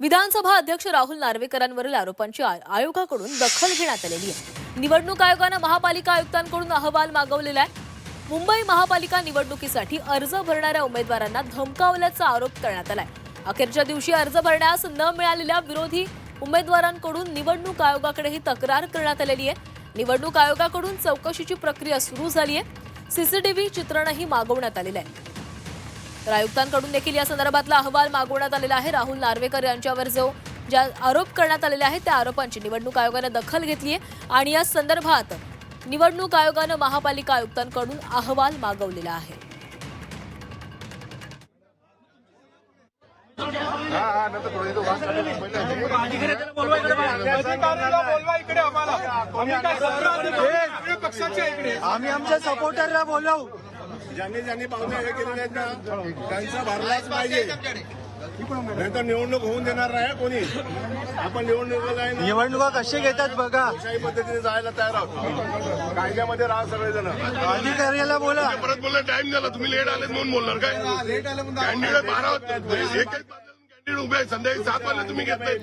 विधानसभा अध्यक्ष राहुल नार्वेकरांवरील आरोपांची आयोगाकडून दखल घेण्यात आलेली आहे। निवडणूक आयोगाने महापालिका आयुक्तांकडून अहवाल मागवलेला आहे। मुंबई महापालिका निवडणुकीसाठी अर्ज भरणाऱ्या उमेदवारांना धमकावल्याचा आरोप करण्यात आलाय। अखेरच्या दिवशी अर्ज भरण्यास न मिळालेल्या विरोधी उमेदवारांकडून निवडणूक आयोगाकडे ही तक्रार करण्यात आलेली आहे। निवडणूक आयोगाकडून चौकशीची प्रक्रिया सुरू झाली आहे। सीसीटीव्ही चित्रणही मागवण्यात आलेलं आहे। तर आयुक्तांकडून देखील या संदर्भातला अहवाल मागवण्यात आलेला आहे। राहुल नार्वेकर यांच्यावर ज्या आरोप करण्यात आलेले आहेत त्या आरोपांची निवडणूक आयोगाने दखल घेतली आहे आणि या संदर्भात निवडणूक आयोगाने महापालिका आयुक्तांकडून अहवाल मागवलेला आहे। आम्ही आमच्या सपोर्टरला बोलवू, ज्यांनी पावलं हे केलेले आहेत ना त्यांचा भरलाच पाहिजे, नाही तर निवडणूक होऊन देणार नाही कोणी। आपण निवडणुका कशी घेतात बघा, कुठल्याही पद्धतीने जायला तयार आहोत। कायद्यामध्ये राहा सगळेजण। अधिकाऱ्याला बोला। परत बोलला टाइम झाला, तुम्ही लेट आले म्हणून बोलणार काय? लेट आले कॅन्डिडेट 12 होते, एक कॅन्डिडेट उभे आहे, संध्याकाळी 7 वाजता तुम्ही घेतलाय।